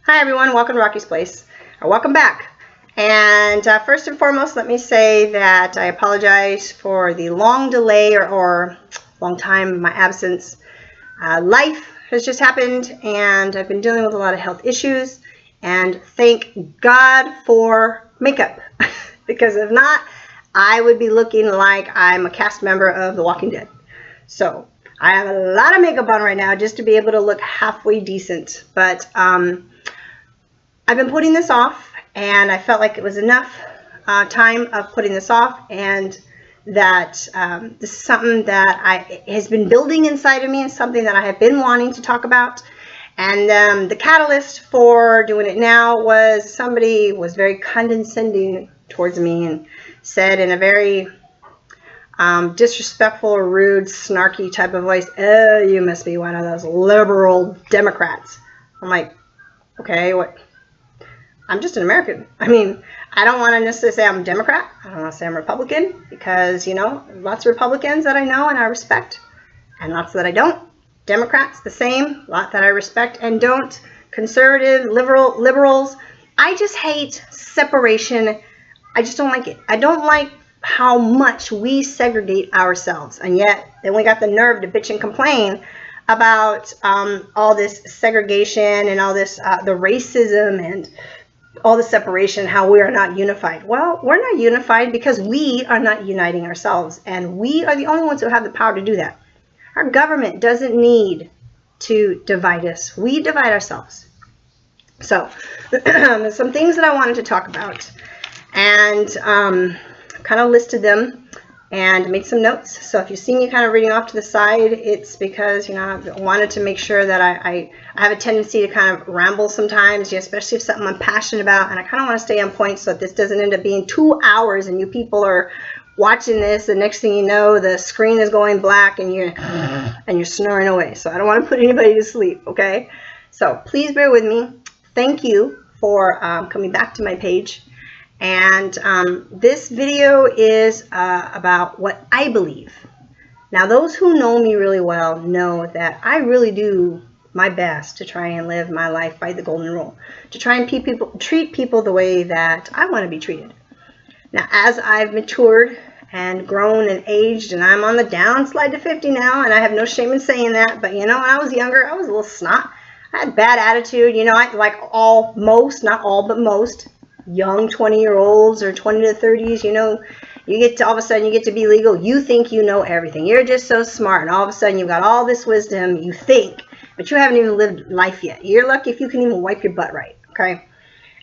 Hi everyone, welcome to Rocky's Place, or welcome back. And first and foremost, let me say that I apologize for the long delay or long time of my absence. Life has just happened, and I've been dealing with a lot of health issues. And thank God for makeup, because if not, I would be looking like I'm a cast member of The Walking Dead. So I have a lot of makeup on right now just to be able to look halfway decent. But I've been putting this off, and I felt like it was enough time of putting this off, and that this is something that has been building inside of me, and something that I have been wanting to talk about. And the catalyst for doing it now was somebody was very condescending towards me and said in a very disrespectful or rude, snarky type of voice, "Oh, you must be one of those liberal Democrats." I'm like, okay, what? I'm just an American. I mean, I don't want to necessarily say I'm a Democrat. I don't want to say I'm Republican, because, you know, lots of Republicans that I know and I respect, and lots that I don't. Democrats, the same, lot that I respect and don't. Conservative, liberals. I just hate separation. I just don't like it. I don't like how much we segregate ourselves, and yet then we got the nerve to bitch and complain about all this segregation and all this the racism and all the separation, how we are not unified. Well, we're not unified because we are not uniting ourselves, and we are the only ones who have the power to do that. Our government doesn't need to divide us. We divide ourselves. So some things that I wanted to talk about, and kind of listed them and made some notes. So if you see me kind of reading off to the side, it's because, you know, I wanted to make sure that I have a tendency to kind of ramble sometimes, especially if something I'm passionate about, and I kind of want to stay on point so that this doesn't end up being 2 hours and you people are watching this, the next thing you know, the screen is going black and you're snoring away. So I don't want to put anybody to sleep, okay? So please bear with me. Thank you for coming back to my page. And this video is about what I believe. Now, those who know me really well know that I really do my best to try and live my life by the golden rule, to try and treat people the way that I want to be treated. Now, as I've matured and grown and aged, and I'm on the downslide to 50 now, and I have no shame in saying that, but, you know, when I was younger, I was a little snot. I had bad attitude, you know, like not all, but most young 20-year-olds or 20 to 30s, you know, you get to, all of a sudden you get to be legal. You think you know everything. You're just so smart, and all of a sudden you've got all this wisdom, you think, but you haven't even lived life yet. You're lucky if you can even wipe your butt right, okay?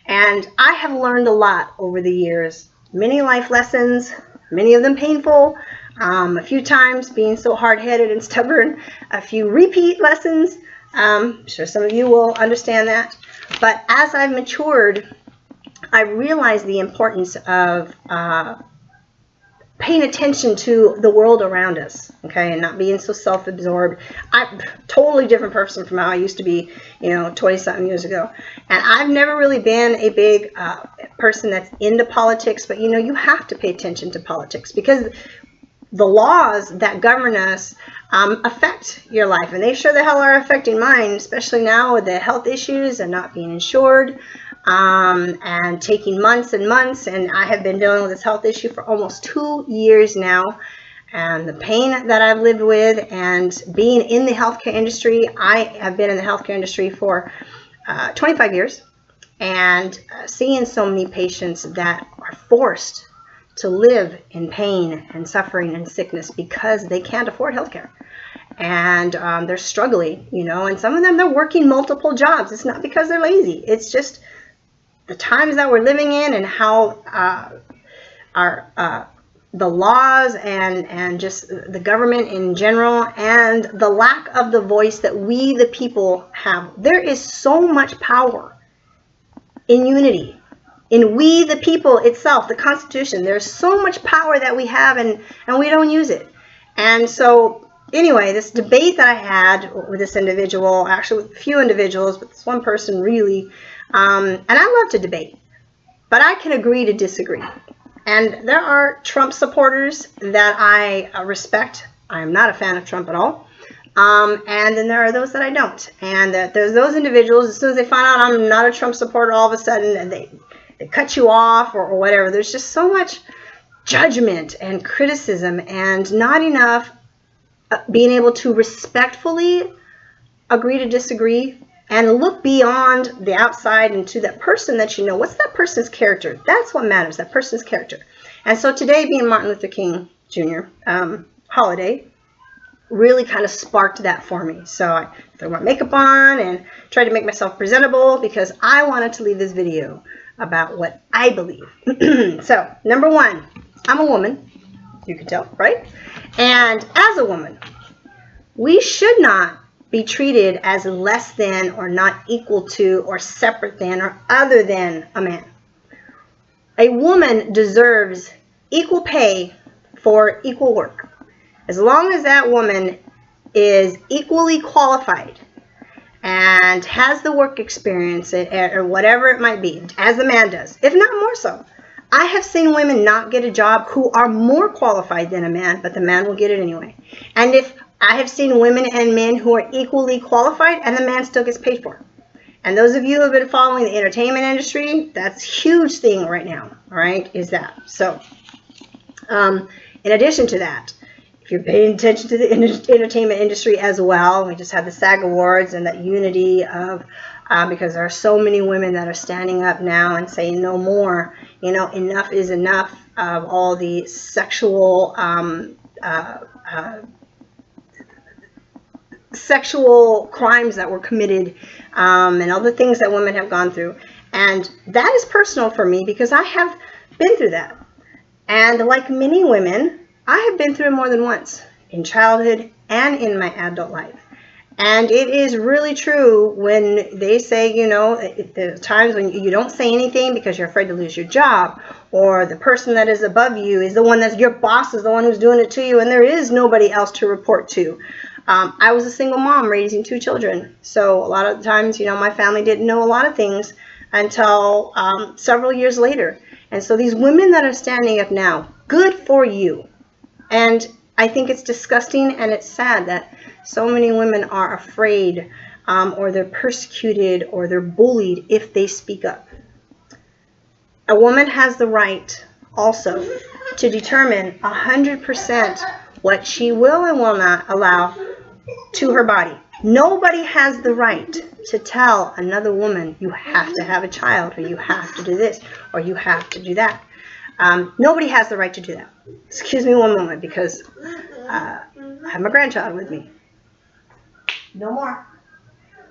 And I have learned a lot over the years, many life lessons, many of them painful, a few times being so hard-headed and stubborn, a few repeat lessons. I'm sure some of you will understand that. But as I've matured, I realized the importance of paying attention to the world around us, okay, and not being so self-absorbed. I'm a totally different person from how I used to be, you know, 20-something years ago. And I've never really been a big person that's into politics, but, you know, you have to pay attention to politics because the laws that govern us affect your life, and they sure the hell are affecting mine, especially now with the health issues and not being insured. And taking months and months, and I have been dealing with this health issue for almost 2 years now, and the pain that I've lived with, and being in the healthcare industry. I have been in the healthcare industry for 25 years, and seeing so many patients that are forced to live in pain and suffering and sickness because they can't afford healthcare. And they're struggling, you know, and some of them, they're working multiple jobs. It's not because they're lazy. It's just the times that we're living in, and how the laws and just the government in general, and the lack of the voice that we the people have. There is so much power in unity, in we the people itself, the Constitution. There's so much power that we have, and we don't use it. And so anyway, this debate that I had with this individual, actually with a few individuals, but this one person really, and I love to debate, but I can agree to disagree. And there are Trump supporters that I respect. I am not a fan of Trump at all. And then there are those that I don't. And that there's those individuals, as soon as they find out I'm not a Trump supporter, all of a sudden, and they cut you off or whatever. There's just so much judgment and criticism and not enough being able to respectfully agree to disagree and look beyond the outside and to that person that you know. What's that person's character? That's what matters, that person's character. And so today, being Martin Luther King Jr. Holiday, really kind of sparked that for me. So I threw my makeup on and tried to make myself presentable because I wanted to leave this video about what I believe. So, number one, I'm a woman. You can tell, right? And as a woman, we should not be treated as less than or not equal to or separate than or other than a man. A woman deserves equal pay for equal work. As long as that woman is equally qualified and has the work experience or whatever it might be, as the man does, if not more so. I have seen women not get a job who are more qualified than a man, but the man will get it anyway. And if I have seen women and men who are equally qualified and the man still gets paid for. And those of you who have been following the entertainment industry, that's a huge thing right now, all right, is that. So, in addition to that, if you're paying attention to the entertainment industry as well, we just had the SAG Awards and that unity of, because there are so many women that are standing up now and saying no more, you know, enough is enough of all the sexual crimes that were committed and all the things that women have gone through. And that is personal for me because I have been through that. And like many women, I have been through it more than once in childhood and in my adult life. And it is really true when they say, you know, there's times when you don't say anything because you're afraid to lose your job, or the person that is above you is the one that's your boss, is the one who's doing it to you, and there is nobody else to report to. I was a single mom raising 2 children. So a lot of the times, you know, my family didn't know a lot of things until several years later. And so these women that are standing up now, good for you. And I think it's disgusting and it's sad that so many women are afraid or they're persecuted or they're bullied if they speak up. A woman has the right also to determine 100% what she will and will not allow to her body. Nobody has the right to tell another woman, you have to have a child, or you have to do this, or you have to do that. Nobody has the right to do that. Excuse me one moment, because I have my grandchild with me. No more.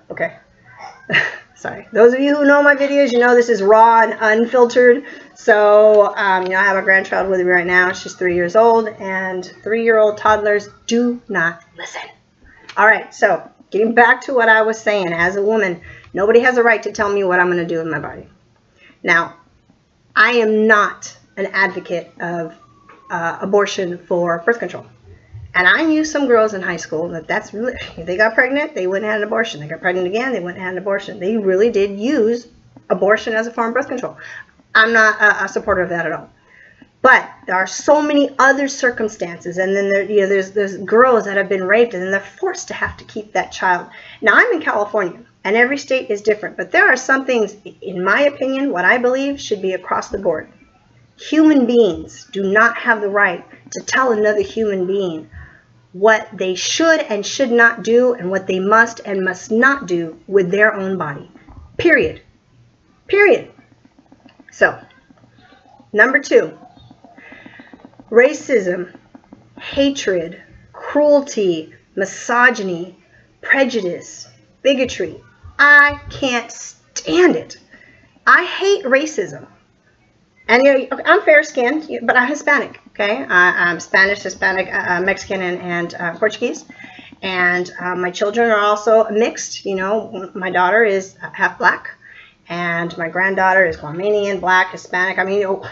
Okay. Sorry. Those of you who know my videos, you know this is raw and unfiltered. So, you know, I have a grandchild with me right now. She's 3 years old, and 3-year-old toddlers do not listen. All right. So, getting back to what I was saying, as a woman, nobody has a right to tell me what I'm going to do with my body. Now, I am not an advocate of abortion for birth control. And I knew some girls in high school that's really, if they got pregnant, they went and had an abortion. They got pregnant again, they went and had an abortion. They really did use abortion as a form of birth control. I'm not a supporter of that at all. But there are so many other circumstances, and then there, you know, there's girls that have been raped, and then they're forced to have to keep that child. Now, I'm in California, and every state is different, but there are some things, in my opinion, what I believe should be across the board. Human beings do not have the right to tell another human being what they should and should not do, and what they must and must not do with their own body. Period. Period. So, number 2, racism, hatred, cruelty, misogyny, prejudice, bigotry. I can't stand it. I hate racism. And you know, I'm fair-skinned, but I'm Hispanic, okay? I'm Spanish, Hispanic, Mexican, and Portuguese. And my children are also mixed. You know, my daughter is half black, and my granddaughter is Guamanian, black, Hispanic. I mean, you know,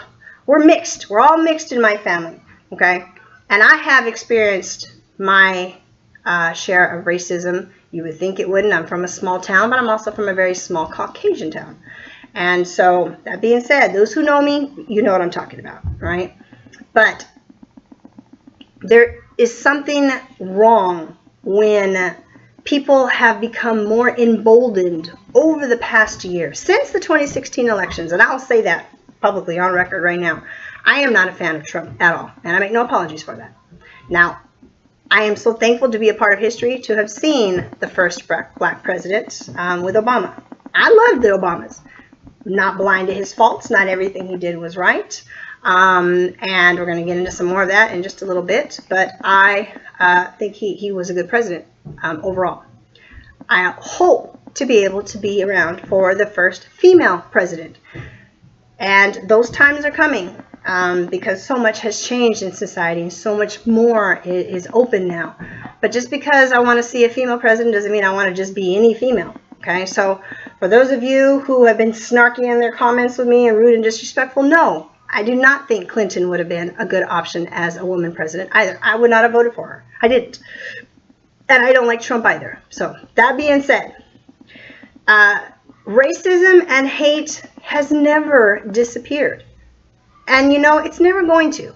we're mixed. We're all mixed in my family, okay? And I have experienced my share of racism. You would think it wouldn't. I'm from a small town, but I'm also from a very small Caucasian town. And so, that being said, those who know me, you know what I'm talking about, right? But there is something wrong when people have become more emboldened over the past year, since the 2016 elections, and I'll say that publicly on record right now. I am not a fan of Trump at all, and I make no apologies for that. Now, I am so thankful to be a part of history to have seen the first black president with Obama. I loved the Obamas. Not blind to his faults. Not everything he did was right. And we're going to get into some more of that in just a little bit. But I think he was a good president overall. I hope to be able to be around for the first female president. And those times are coming because so much has changed in society and so much more is open now. But just because I want to see a female president doesn't mean I want to just be any female. Okay, so for those of you who have been snarky in their comments with me and rude and disrespectful, no, I do not think Clinton would have been a good option as a woman president either. I would not have voted for her. I didn't. And I don't like Trump either. So that being said, racism and hate has never disappeared. And you know, it's never going to.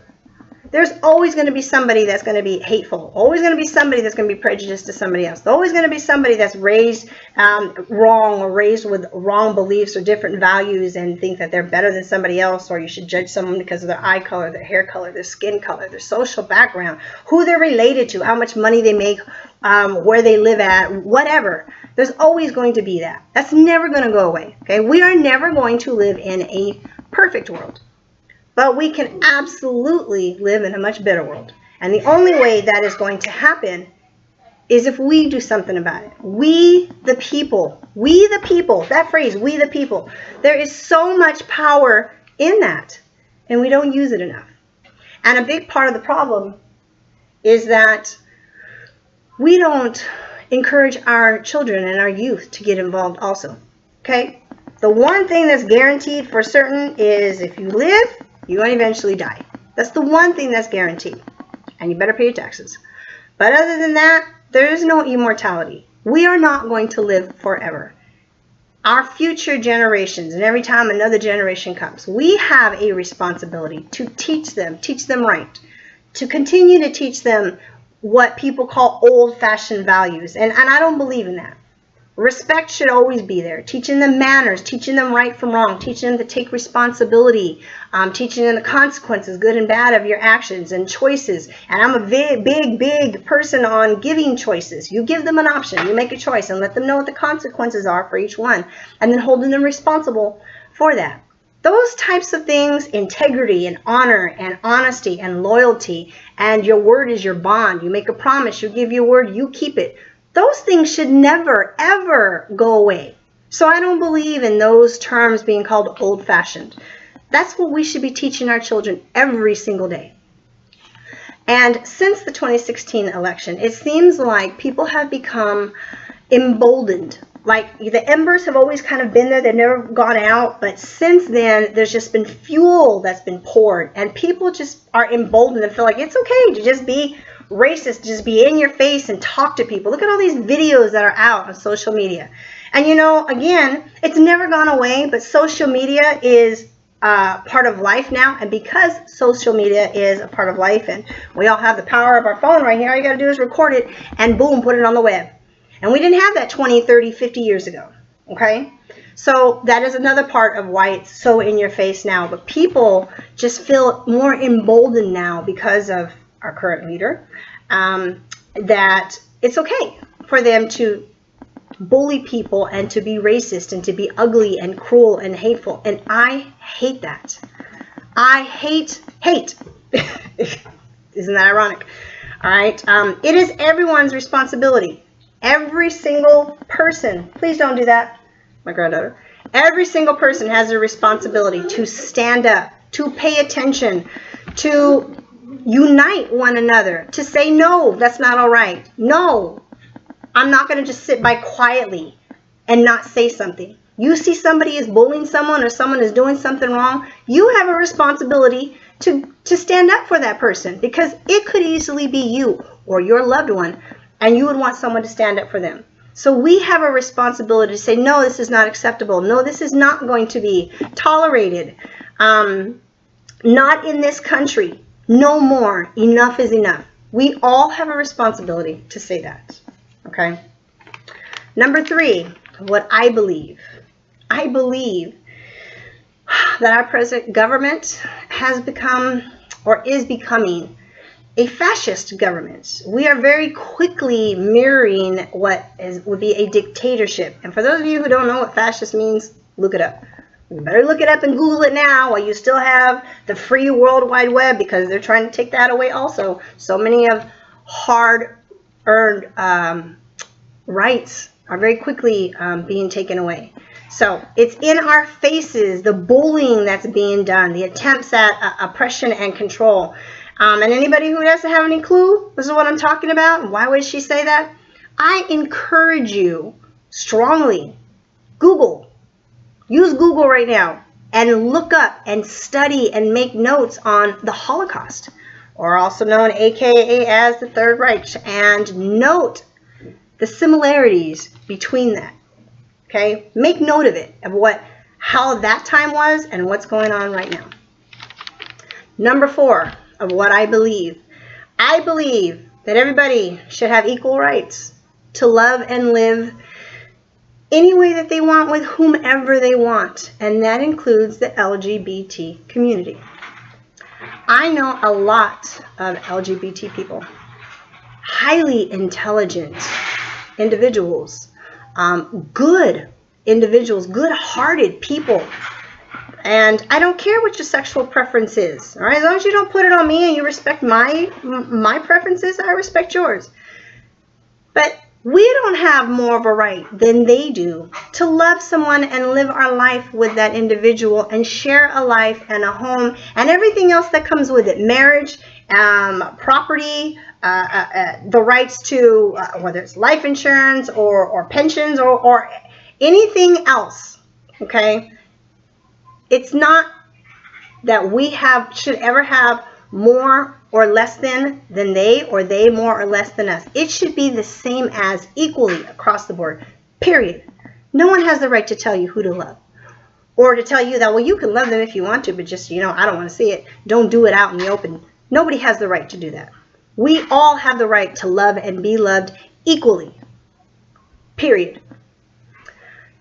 There's always going to be somebody that's going to be hateful. Always going to be somebody that's going to be prejudiced to somebody else. Always going to be somebody that's raised wrong or raised with wrong beliefs or different values and think that they're better than somebody else, or you should judge someone because of their eye color, their hair color, their skin color, their social background, who they're related to, how much money they make, where they live at, whatever. There's always going to be that. That's never going to go away. Okay, we are never going to live in a perfect world. But we can absolutely live in a much better world. And the only way that is going to happen is if we do something about it. We the people, that phrase, we the people. There is so much power in that, and we don't use it enough. And a big part of the problem is that we don't encourage our children and our youth to get involved also. Okay? The one thing that's guaranteed for certain is if you live, you're going to eventually die. That's the one thing that's guaranteed. And you better pay your taxes. But other than that, there is no immortality. We are not going to live forever. Our future generations, and every time another generation comes, we have a responsibility to teach them right. To continue to teach them what people call old-fashioned values. And I don't believe in that. Respect should always be there. Teaching them manners, teaching them right from wrong, teaching them to take responsibility, teaching them the consequences, good and bad, of your actions and choices. And I'm a big person on giving choices. You give them an option, you make a choice, and let them know what the consequences are for each one, and then holding them responsible for that. Those types of things, integrity and honor and honesty and loyalty, and your word is your bond. You make a promise, you give your word, you keep it. Those things should never, ever go away. So I don't believe in those terms being called old-fashioned. That's what we should be teaching our children every single day. And since the 2016 election, it seems like people have become emboldened. Like the embers have always kind of been there. They've never gone out. But since then, there's just been fuel that's been poured. And people just are emboldened and feel like it's okay to just be racist, just be in your face and talk to people. Look at all these videos that are out on social media. And you know, again, it's never gone away, but social media is part of life now. And because social media is a part of life and we all have the power of our phone right here, all you got to do is record it and boom, put it on the web. And we didn't have that 20, 30, 50 years ago. Okay? So that is another part of why it's so in your face now. But people just feel more emboldened now because of our current leader, that it's okay for them to bully people and to be racist and to be ugly and cruel and hateful. And I hate that. I hate. Isn't that ironic? All right. It is everyone's responsibility. Every single person. Please don't do that. My granddaughter. Every single person has a responsibility to stand up, to pay attention, to unite one another, to say, no, that's not all right. No, I'm not going to just sit by quietly and not say something. You see somebody is bullying someone or someone is doing something wrong, you have a responsibility to stand up for that person, because it could easily be you or your loved one, and you would want someone to stand up for them. So we have a responsibility to say, no, this is not acceptable. No, this is not going to be tolerated. Not in this country. No more. Enough is enough. We all have a responsibility to say that. Okay? Number 3, what I believe. I believe that our present government has become or is becoming a fascist government. We are very quickly mirroring what would be a dictatorship. And for those of you who don't know what fascist means, look it up. You better look it up and Google it now while you still have the free World Wide Web, because they're trying to take that away also. So many of hard-earned rights are very quickly being taken away. So it's in our faces, the bullying that's being done, the attempts at oppression and control. And anybody who doesn't have any clue, this is what I'm talking about. Why would she say that? I encourage you strongly, use Google right now and look up and study and make notes on the Holocaust, or also known AKA as the Third Reich, and note the similarities between that. Okay? Make note of it, of how that time was and what's going on right now. Number 4 of what I believe. I believe that everybody should have equal rights to love and live any way that they want with whomever they want, and that includes the LGBT community. I know a lot of LGBT people, highly intelligent individuals, good individuals, good-hearted people, and I don't care what your sexual preference is. All right, as long as you don't put it on me and you respect my preferences, I respect yours. But we don't have more of a right than they do to love someone and live our life with that individual and share a life and a home and everything else that comes with it. Marriage, property, the rights to whether it's life insurance or pensions or anything else. Okay? It's not that we should ever have more or less than they, or they more or less than us. It should be the same as, equally across the board, period. No one has the right to tell you who to love, or to tell you that, well, you can love them if you want to, but just, I don't want to see it. Don't do it out in the open. Nobody has the right to do that. We all have the right to love and be loved equally, period.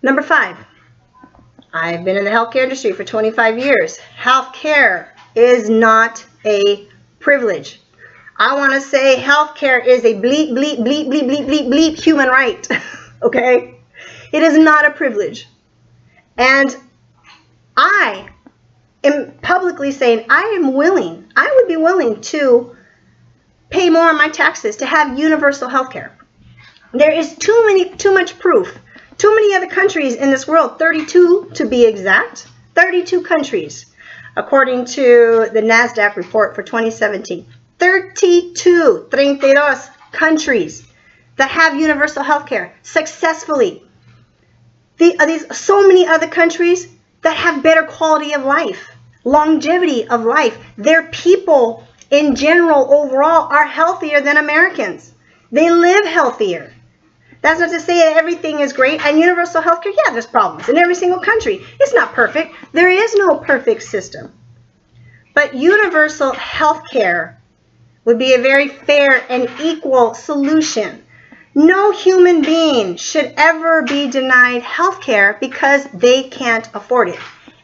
Number 5, I've been in the healthcare industry for 25 years. Healthcare is not a privilege. I want to say healthcare is a bleep, bleep, bleep, bleep, bleep, bleep, bleep human right. Okay? It is not a privilege. And I am publicly saying I would be willing to pay more on my taxes to have universal healthcare. There is too much proof. Too many other countries in this world, 32 to be exact, 32 countries, according to the NASDAQ report for 2017. 32 countries that have universal health care successfully. These so many other countries that have better quality of life, longevity of life. Their people in general overall are healthier than Americans. They live healthier. That's not to say that everything is great. And universal health care, yeah, there's problems in every single country. It's not perfect. There is no perfect system. But universal health care would be a very fair and equal solution. No human being should ever be denied health care because they can't afford it.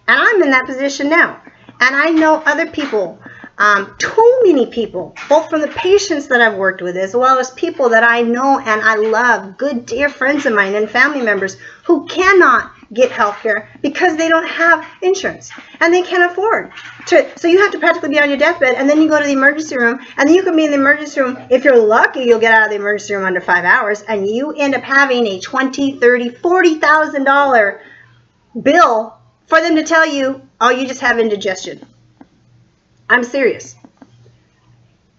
And I'm in that position now. And I know other people, too many people, both from the patients that I've worked with as well as people that I know and I love, good dear friends of mine and family members who cannot get health care because they don't have insurance and they can't afford to. So you have to practically be on your deathbed, and then you go to the emergency room, and then you can be in the emergency room. If you're lucky, you'll get out of the emergency room under 5 hours, and you end up having a $20,000, $30,000, $40,000 bill for them to tell you, oh, you just have indigestion. I'm serious.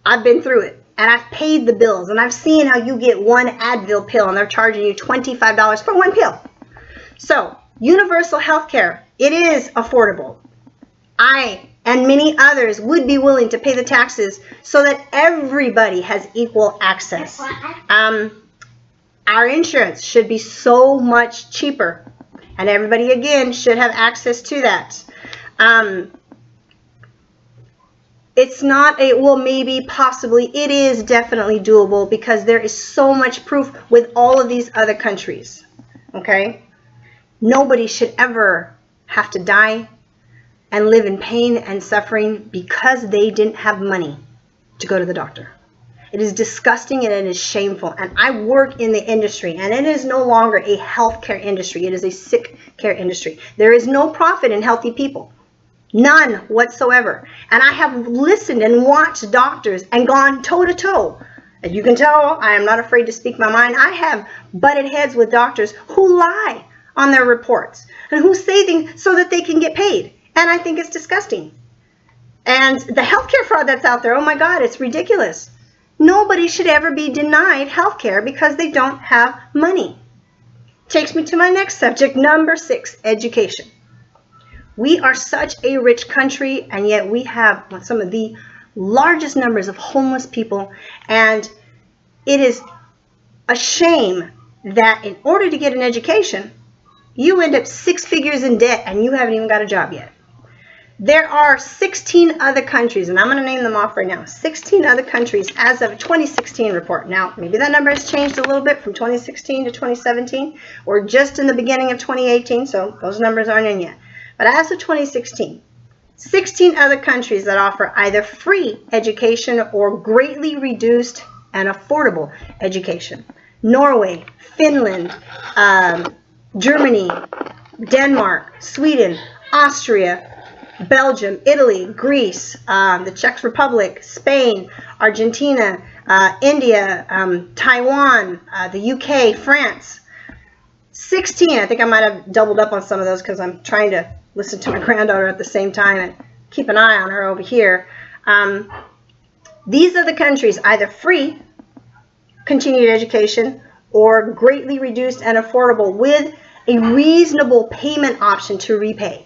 I've been through it, and I've paid the bills, and I've seen how you get one Advil pill, and they're charging you $25 for one pill. So, universal health care, it is affordable. I and many others would be willing to pay the taxes so that everybody has equal access. Our insurance should be so much cheaper, and everybody, again, should have access to that. It's not a, well, maybe, possibly. It is definitely doable because there is so much proof with all of these other countries. Okay? Nobody should ever have to die and live in pain and suffering because they didn't have money to go to the doctor. It is disgusting and it is shameful. And I work in the industry, and it is no longer a healthcare industry. It is a sick care industry. There is no profit in healthy people. None whatsoever. And I have listened and watched doctors and gone toe to toe. As you can tell, I am not afraid to speak my mind. I have butted heads with doctors who lie on their reports and who say things so that they can get paid. And I think it's disgusting. And the healthcare fraud that's out there, oh my God, it's ridiculous. Nobody should ever be denied healthcare because they don't have money. Takes me to my next subject, number 6, education. We are such a rich country, and yet we have some of the largest numbers of homeless people, and it is a shame that in order to get an education, you end up 6 figures in debt and you haven't even got a job yet. There are 16 other countries, and I'm going to name them off right now. 16 other countries as of a 2016 report. Now, maybe that number has changed a little bit from 2016 to 2017, or just in the beginning of 2018, so those numbers aren't in yet. But as of 2016, 16 other countries that offer either free education or greatly reduced and affordable education. Norway, Finland, Germany, Denmark, Sweden, Austria, Belgium, Italy, Greece, the Czech Republic, Spain, Argentina, India, Taiwan, the UK, France. 16. I think I might have doubled up on some of those because I'm trying to listen to my granddaughter at the same time and keep an eye on her over here. These are the countries, either free continued education or greatly reduced and affordable with a reasonable payment option to repay.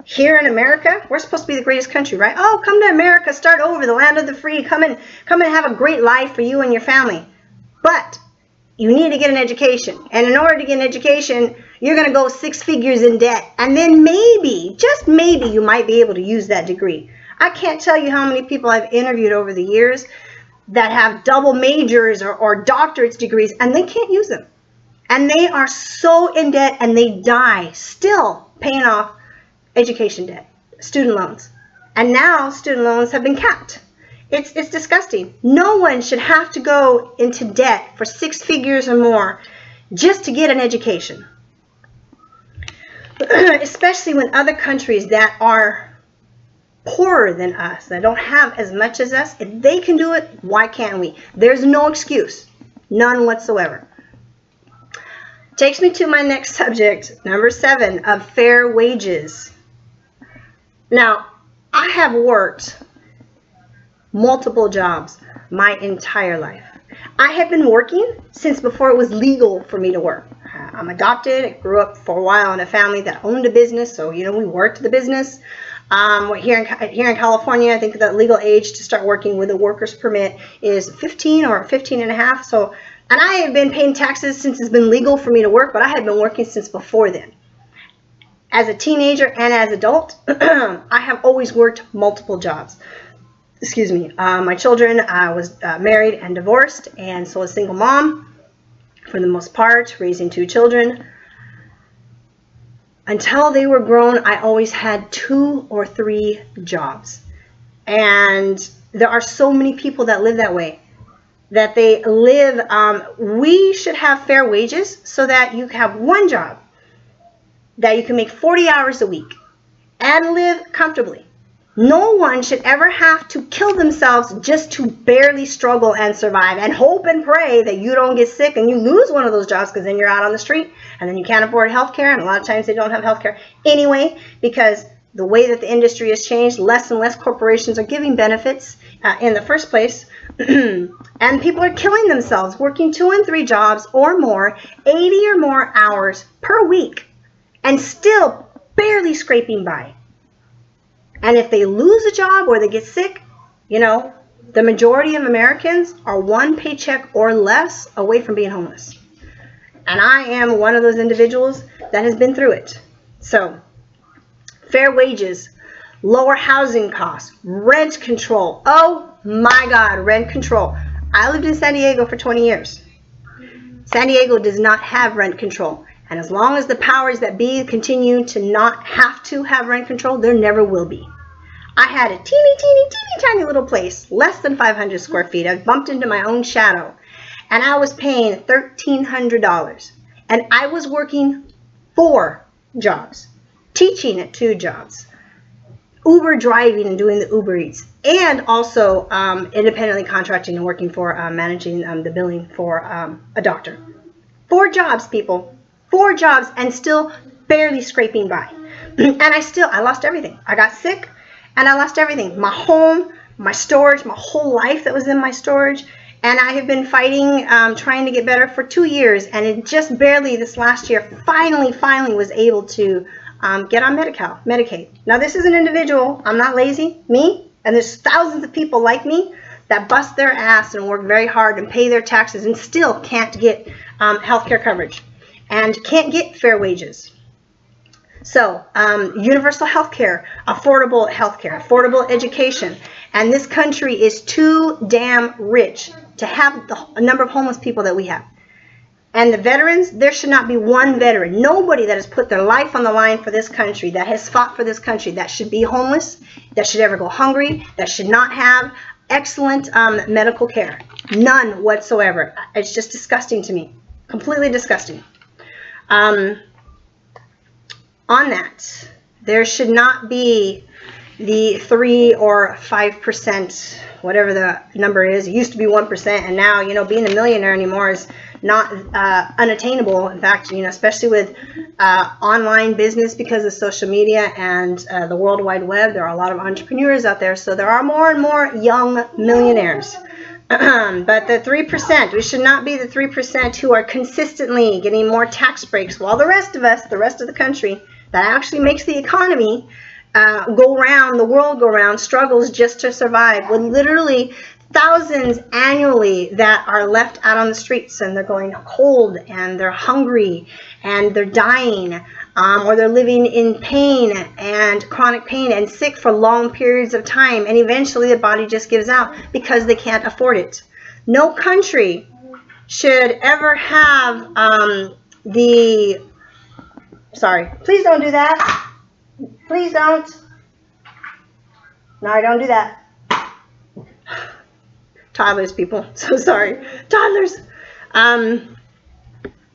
Here in America, we're supposed to be the greatest country, right? Oh, come to America, start over, the land of the free. Come and have a great life for you and your family. But you need to get an education. And in order to get an education, you're going to go 6 figures in debt. And then maybe, just maybe, you might be able to use that degree. I can't tell you how many people I've interviewed over the years that have double majors or doctorate degrees, and they can't use them. And they are so in debt, and they die still paying off education debt, student loans. And now student loans have been capped. It's disgusting. No one should have to go into debt for 6 figures or more just to get an education. Especially when other countries that are poorer than us, that don't have as much as us, if they can do it, why can't we? There's no excuse. None whatsoever. Takes me to my next subject, number 7, of fair wages. Now, I have worked multiple jobs my entire life. I have been working since before it was legal for me to work. I'm adopted. I grew up for a while in a family that owned a business, so we worked the business. Here in California, I think the legal age to start working with a worker's permit is 15 or 15 and a half. So, and I have been paying taxes since it's been legal for me to work, but I have been working since before then. As a teenager and as an adult, I have always worked multiple jobs. Excuse me. My children, I was married and divorced, and so a single mom for the most part, raising 2 children. Until they were grown, I always had 2 or 3 jobs. And there are so many people that live that way, that they live, we should have fair wages so that you have one job, that you can make 40 hours a week and live comfortably. No one should ever have to kill themselves just to barely struggle and survive and hope and pray that you don't get sick and you lose one of those jobs, because then you're out on the street and then you can't afford health care, and a lot of times they don't have health care anyway, because the way that the industry has changed, less and less corporations are giving benefits in the first place. And people are killing themselves working 2 and 3 jobs or more, 80 or more hours per week, and still barely scraping by. And if they lose a job or they get sick, the majority of Americans are 1 paycheck or less away from being homeless. And I am one of those individuals that has been through it. So, fair wages, lower housing costs, rent control. Oh my God, rent control. I lived in San Diego for 20 years. San Diego does not have rent control. And as long as the powers that be continue to not have to have rent control, there never will be. I had a teeny tiny little place, less than 500 square feet. I bumped into my own shadow. And I was paying $1,300. And I was working 4 jobs, teaching at 2 jobs, Uber driving and doing the Uber Eats, and also independently contracting and working for managing the billing for a doctor. 4 jobs, people. 4 jobs, and still barely scraping by. And I lost everything. I got sick, and I lost everything. My home, my storage, my whole life that was in my storage. And I have been fighting, trying to get better for 2 years. And it just barely this last year finally was able to get on Medicaid. Now, this is an individual. I'm not lazy. Me. And there's thousands of people like me that bust their ass and work very hard and pay their taxes and still can't get health care coverage and can't get fair wages. So, universal health care, affordable health care, affordable education. And this country is too damn rich to have the number of homeless people that we have. And the veterans, there should not be one veteran, nobody that has put their life on the line for this country, that has fought for this country, that should be homeless, that should ever go hungry, that should not have excellent medical care. None whatsoever. It's just disgusting to me. Completely disgusting. On that, there should not be the 3 or 5%, whatever the number is. It used to be 1%, and now, you know, being a millionaire anymore is not unattainable. In fact, you know, especially with online business because of social media and the World Wide Web, there are a lot of entrepreneurs out there, so there are more and more young millionaires. But the 3%, we should not be the 3% who are consistently getting more tax breaks, while the rest of us, the rest of the country, that actually makes the economy go round, the world go round, struggles just to survive, with literally thousands annually that are left out on the streets, and they're going cold, and they're hungry, and they're dying, or they're living in pain and chronic pain and sick for long periods of time, and eventually the body just gives out because they can't afford it. No country should ever have sorry, please don't do that. Please don't. No, don't do that. Toddlers, people. So sorry. Toddlers.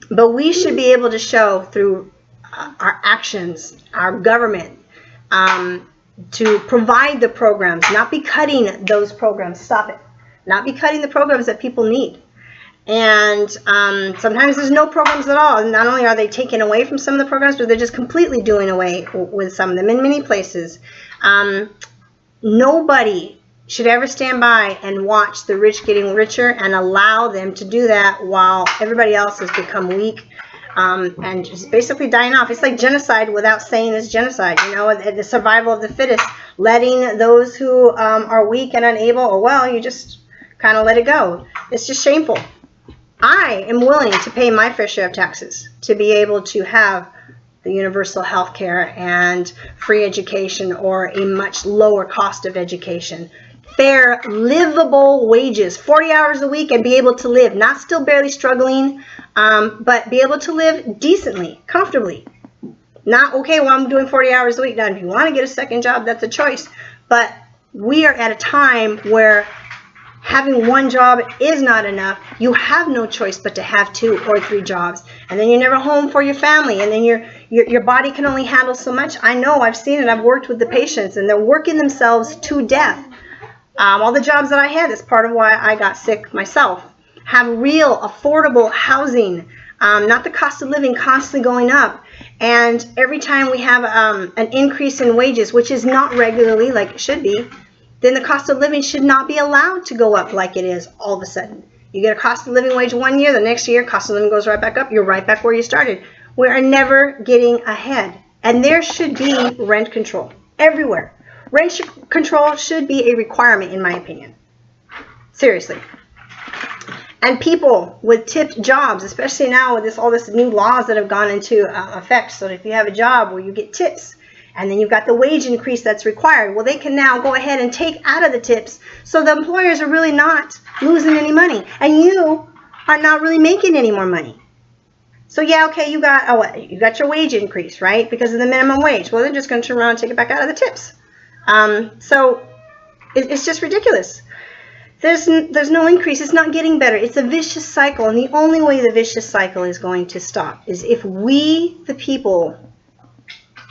But we should be able to show through our actions, our government, to provide the programs, not be cutting those programs. Stop it. Not be cutting the programs that people need. And sometimes there's no programs at all. Not only are they taking away from some of the programs, but they're just completely doing away with some of them in many places. Nobody should ever stand by and watch the rich getting richer and allow them to do that while everybody else has become weak and just basically dying off. It's like genocide without saying it's genocide. You know, the survival of the fittest, letting those who are weak and unable, or well, you just kind of let it go. It's just shameful. I am willing to pay my fair share of taxes to be able to have the universal health care and free education, or a much lower cost of education. Fair, livable wages, 40 hours a week, and be able to live, not still barely struggling, but be able to live decently, comfortably. Not, okay, well, I'm doing 40 hours a week. Now, if you want to get a second job, that's a choice. But we are at a time where having one job is not enough. You have no choice but to have 2 or 3 jobs, and then you're never home for your family, and then your body can only handle so much. I know, I've seen it. I've worked with the patients, and they're working themselves to death. All the jobs that I had, that's part of why I got sick myself. Have real affordable housing, not the cost of living constantly going up. And every time we have an increase in wages, which is not regularly like it should be, then the cost of living should not be allowed to go up like it is all of a sudden. You get a cost of living wage one year, the next year, cost of living goes right back up. You're right back where you started. We are never getting ahead. And there should be rent control everywhere. Rent control should be a requirement, in my opinion. Seriously. And people with tipped jobs, especially now with all this new laws that have gone into effect, so that if you have a job where you get tips, And then you've got the wage increase that's required. Well, they can now go ahead and take out of the tips, so the employers are really not losing any money, and you are not really making any more money. So yeah, okay, you got your wage increase, right? Because of the minimum wage. Well, they're just going to turn around and take it back out of the tips. So it's just ridiculous. There's no increase. It's not getting better. It's a vicious cycle, and the only way the vicious cycle is going to stop is if we, the people,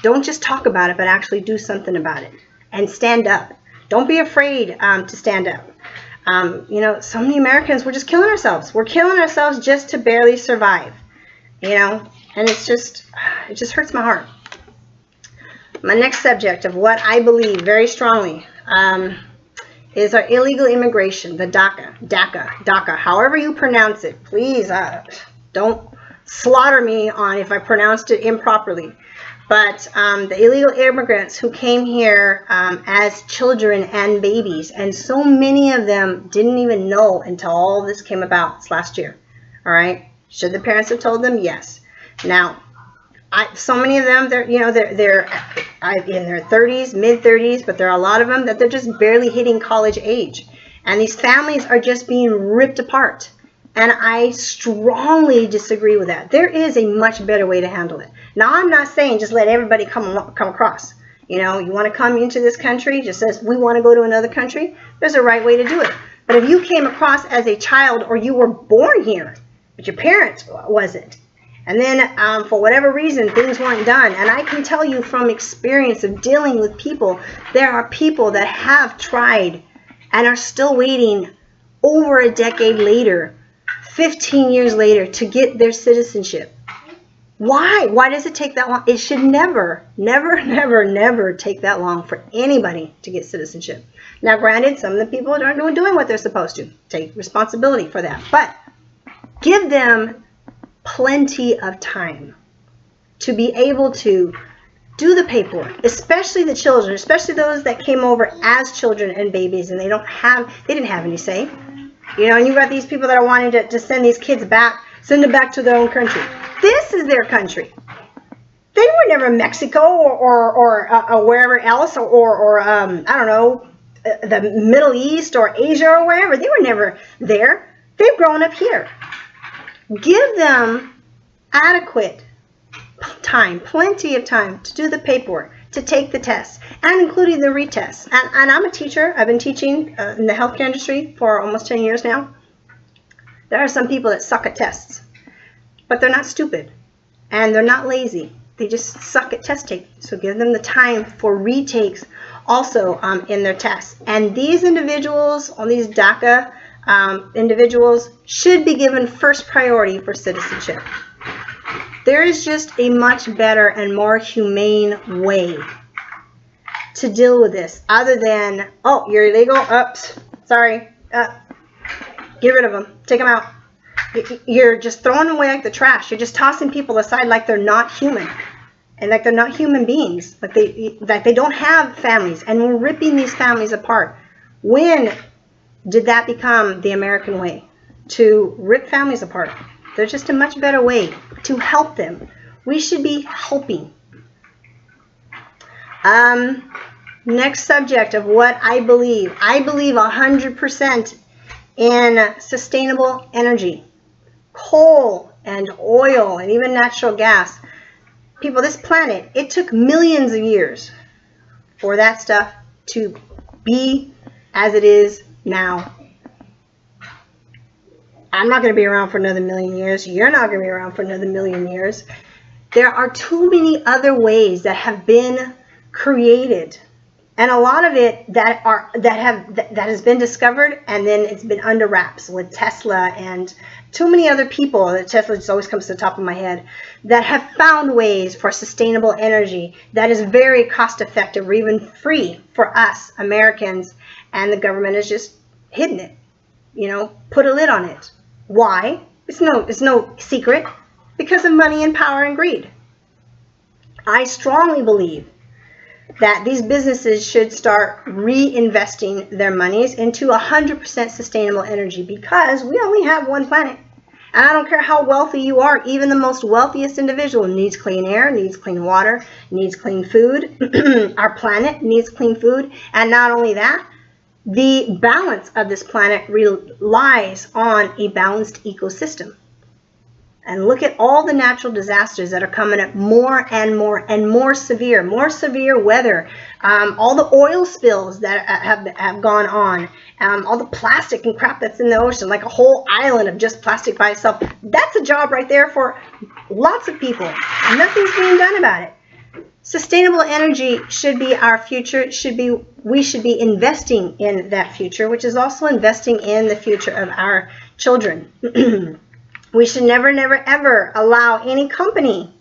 don't just talk about it, but actually do something about it and stand up. Don't be afraid to stand up. You know, so many Americans, we're just killing ourselves. We're killing ourselves just to barely survive. You know, and it just hurts my heart. My next subject of what I believe very strongly is our illegal immigration, the DACA, however you pronounce it. Please don't slaughter me on if I pronounced it improperly. But the illegal immigrants who came here as children and babies, and so many of them didn't even know until all this came about this last year. All right. Should the parents have told them? Yes. Now, so many of them, they're in their 30s, mid-30s, but there are a lot of them that they're just barely hitting college age. And these families are just being ripped apart. And I strongly disagree with that. There is a much better way to handle it. Now, I'm not saying just let everybody come across. You know, you want to come into this country, just as we want to go to another country, there's a right way to do it. But if you came across as a child or you were born here, but your parents wasn't, and then for whatever reason things weren't done, and I can tell you from experience of dealing with people, there are people that have tried and are still waiting over a decade later, 15 years later, to get their citizenship. Why? Why does it take that long? It should never take that long for anybody to get citizenship. Now, granted, some of the people aren't doing what they're supposed to. Take responsibility for that. But give them plenty of time to be able to do the paperwork, especially the children, especially those that came over as children and babies, and they didn't have any say. You know, and you've got these people that are wanting to send these kids back, send them back to their own country. This is their country. They were never in Mexico or wherever else, or I don't know, the Middle East or Asia or wherever. They were never there. They've grown up here. Give them adequate time, plenty of time to do the paperwork, to take the tests, and including the retests. And I'm a teacher. I've been teaching in the healthcare industry for almost 10 years now. There are some people that suck at tests, but they're not stupid, and they're not lazy. They just suck at test taking. So give them the time for retakes also in their tests. And these individuals, all these DACA individuals, should be given first priority for citizenship. There is just a much better and more humane way to deal with this, other than, oh, you're illegal, oops, sorry, get rid of them, take them out. You're just throwing them away like the trash. You're just tossing people aside like they're not human, and like they're not human beings, like they don't have families, and we're ripping these families apart. When did that become the American way? To rip families apart. There's just a much better way to help them. We should be helping. Next subject of what I believe. I believe 100% in sustainable energy. Coal and oil and even natural gas. People, this planet, it took millions of years for that stuff to be as it is now. I'm not going to be around for another million years. You're not going to be around for another million years. There are too many other ways that have been created, and a lot of it that has been discovered, and then it's been under wraps with Tesla and too many other people. Tesla just always comes to the top of my head, that have found ways for sustainable energy that is very cost effective or even free for us Americans, and the government has just hidden it, you know, put a lid on it. Why? It's no secret. Because of money and power and greed. I strongly believe that these businesses should start reinvesting their monies into 100% sustainable energy, because we only have one planet. And I don't care how wealthy you are, even the most wealthiest individual needs clean air, needs clean water, needs clean food. Our planet needs clean food. And not only that, the balance of this planet relies on a balanced ecosystem. And look at all the natural disasters that are coming up more and more severe weather. All the oil spills that have gone on. All the plastic and crap that's in the ocean, like a whole island of just plastic by itself. That's a job right there for lots of people. Nothing's being done about it. Sustainable energy should be our future. We should be investing in that future, which is also investing in the future of our children. We should never, ever allow any company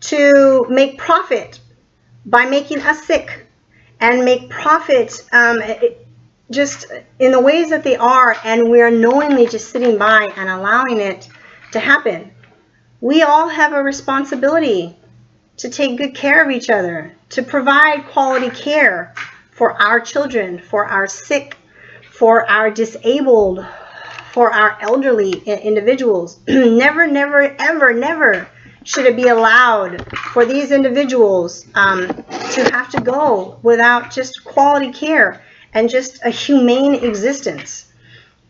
to make profit by making us sick and make profit just in the ways that they are, and we're knowingly just sitting by and allowing it to happen. We all have a responsibility to take good care of each other, to provide quality care for our children, for our sick, for our disabled, for our elderly individuals. Never, ever, never should it be allowed for these individuals to have to go without just quality care and just a humane existence.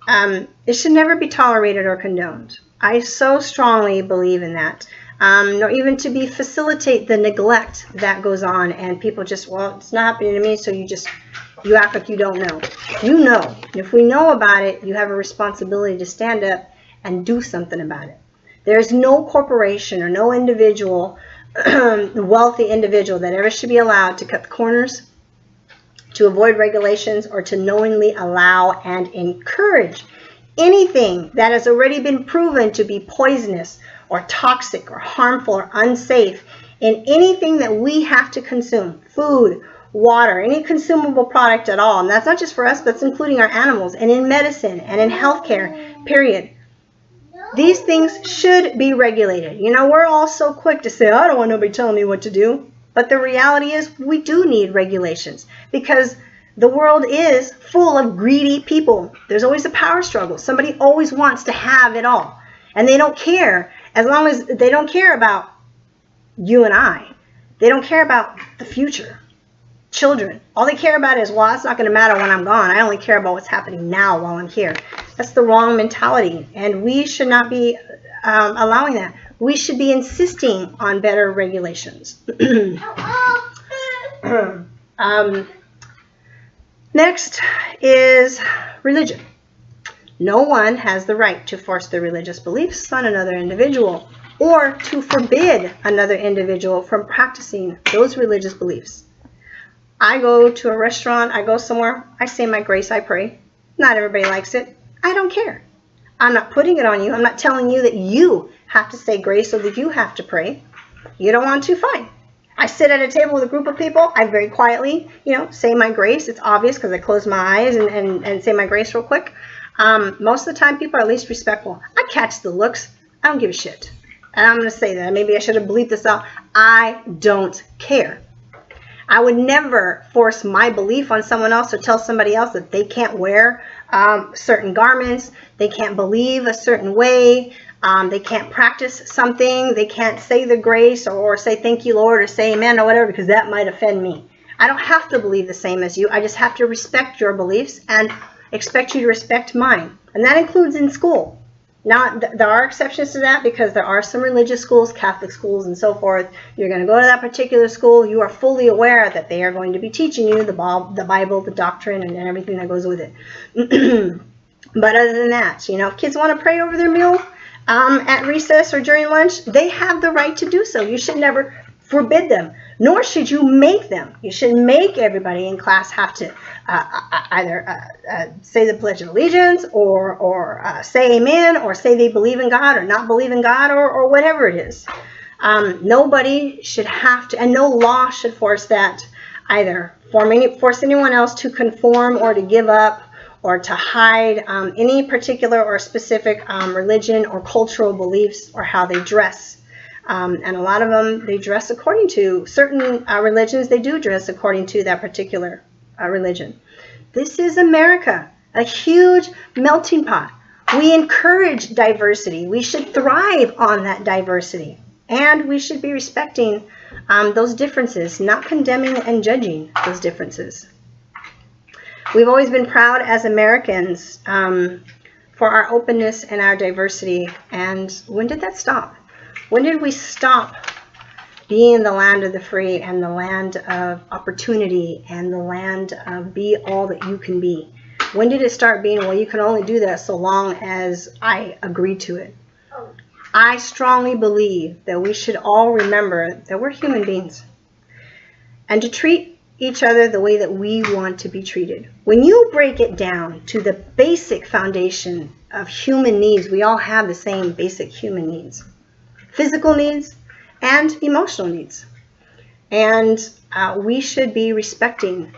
It should never be tolerated or condoned. I so strongly believe in that. Nor even to be facilitate the neglect that goes on, and people just, well, it's not happening to me, so you act like you don't know. You know. If we know about it, you have a responsibility to stand up and do something about it. There's no corporation or no individual, wealthy individual, that ever should be allowed to cut the corners, to avoid regulations, or to knowingly allow and encourage anything that has already been proven to be poisonous or toxic or harmful or unsafe in anything that we have to consume. Food, water, any consumable product at all. And that's not just for us, that's including our animals, and in medicine and in healthcare, period. These things should be regulated. You know, we're all so quick to say, I don't want nobody telling me what to do. But the reality is we do need regulations, because the world is full of greedy people. There's always a power struggle. Somebody always wants to have it all. And they don't care, as long as they don't care about you and I. They don't care about the future. Children. All they care about is, well, it's not going to matter when I'm gone. I only care about what's happening now while I'm here. That's the wrong mentality. And we should not be allowing that. We should be insisting on better regulations. Next is religion. No one has the right to force their religious beliefs on another individual, or to forbid another individual from practicing those religious beliefs. I go to a restaurant, I go somewhere, I say my grace, I pray. Not everybody likes it. I don't care. I'm not putting it on you. I'm not telling you that you have to say grace or that you have to pray. You don't want to, fine. I sit at a table with a group of people. I very quietly, say my grace. It's obvious because I close my eyes and say my grace real quick. Most of the time, people are at least respectful. I catch the looks. I don't give a shit. And I'm going to say that. Maybe I should have bleeped this out. I don't care. I would never force my belief on someone else or tell somebody else that they can't wear certain garments, they can't believe a certain way, they can't practice something, they can't say the grace or say thank you, Lord, or say amen or whatever, because that might offend me. I don't have to believe the same as you. I just have to respect your beliefs and expect you to respect mine. And that includes in school. Now, there are exceptions to that, because there are some religious schools, Catholic schools and so forth. You're going to go to that particular school. You are fully aware that they are going to be teaching you the Bible, the doctrine, and everything that goes with it. But other than that, if kids want to pray over their meal at recess or during lunch, they have the right to do so. You should never forbid them, nor should you make them. You should make everybody in class have to either say the Pledge of Allegiance or say amen, or say they believe in God or not believe in God, or whatever it is. Nobody should have to, and no law should force that either. Force anyone else to conform or to give up or to hide any particular or specific religion or cultural beliefs or how they dress. And a lot of them, they dress according to certain religions. They do dress according to that particular religion. This is America, a huge melting pot We encourage diversity. We should thrive on that diversity. And we should be respecting those differences, not condemning and judging those differences. We've always been proud as Americans for our openness and our diversity. And when did that stop? When did we stop being the land of the free and the land of opportunity and the land of be all that you can be? When did it start being, well, you can only do that so long as I agree to it? I strongly believe that we should all remember that we're human beings and to treat each other the way that we want to be treated. When you break it down to the basic foundation of human needs, we all have the same basic human needs. Physical needs and emotional needs. And we should be respecting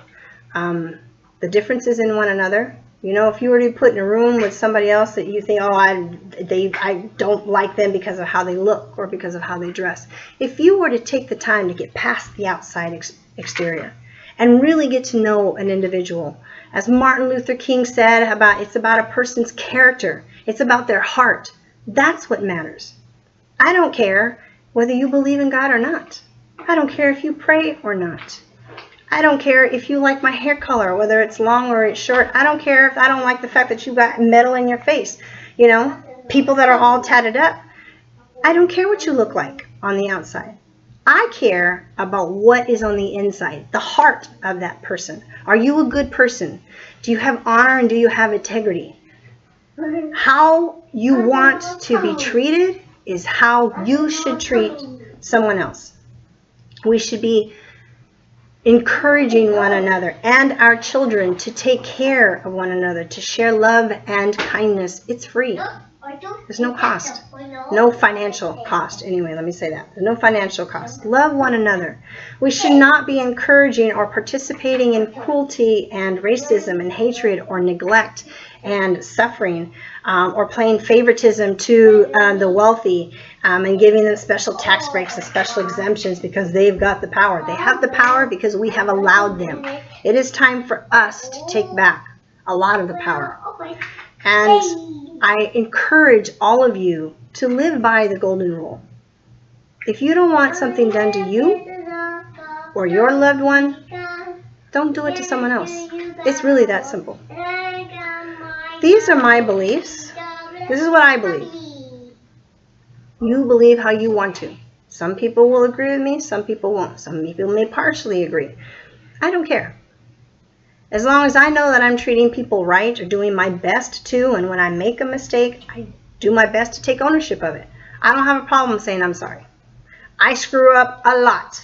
the differences in one another. You know, if you were to be put in a room with somebody else that you think, oh, I don't like them because of how they look or because of how they dress. If you were to take the time to get past the outside exterior and really get to know an individual, as Martin Luther King said, it's about a person's character. It's about their heart. That's what matters. I don't care whether you believe in God or not. I don't care if you pray or not. I don't care if you like my hair color, whether it's long or it's short. I don't care if I don't like the fact that you got metal in your face. You know, people that are all tatted up. I don't care what you look like on the outside. I care about what is on the inside, the heart of that person. Are you a good person? Do you have honor and do you have integrity? How you want to be treated is how you should treat someone else. We should be encouraging one another and our children to take care of one another, to share love and kindness. It's free. There's no cost. No financial cost. Anyway, let me say that. There's no financial cost. Love one another. We should not be encouraging or participating in cruelty and racism and hatred or neglect and suffering or playing favoritism to the wealthy and giving them special tax breaks and special exemptions because they've got the power. They have the power because we have allowed them. It is time for us to take back a lot of the power. And I encourage all of you to live by the golden rule. If you don't want something done to you or your loved one, don't do it to someone else. It's really that simple. These are my beliefs. This is what I believe. You believe how you want to. Some people will agree with me, some people won't. Some people may partially agree. I don't care. As long as I know that I'm treating people right or doing my best to, and when I make a mistake, I do my best to take ownership of it. I don't have a problem saying I'm sorry. I screw up a lot.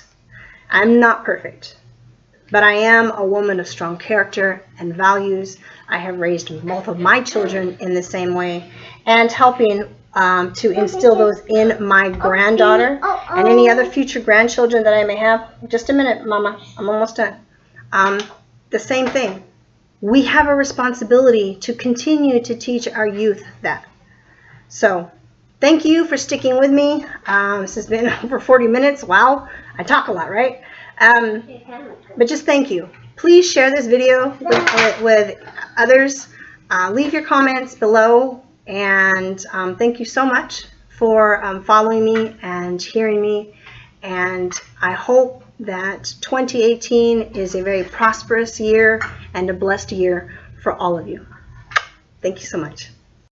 I'm not perfect. But I am a woman of strong character and values. I have raised both of my children in the same way and helping to instill those in my granddaughter and any other future grandchildren that I may have. Just a minute, Mama. I'm almost done. The same thing. We have a responsibility to continue to teach our youth that. So, thank you for sticking with me. This has been over 40 minutes. Wow, I talk a lot, right? But just thank you. Please share this video with others. Leave your comments below. And thank you so much for following me and hearing me. And I hope that 2018 is a very prosperous year and a blessed year for all of you. Thank you so much.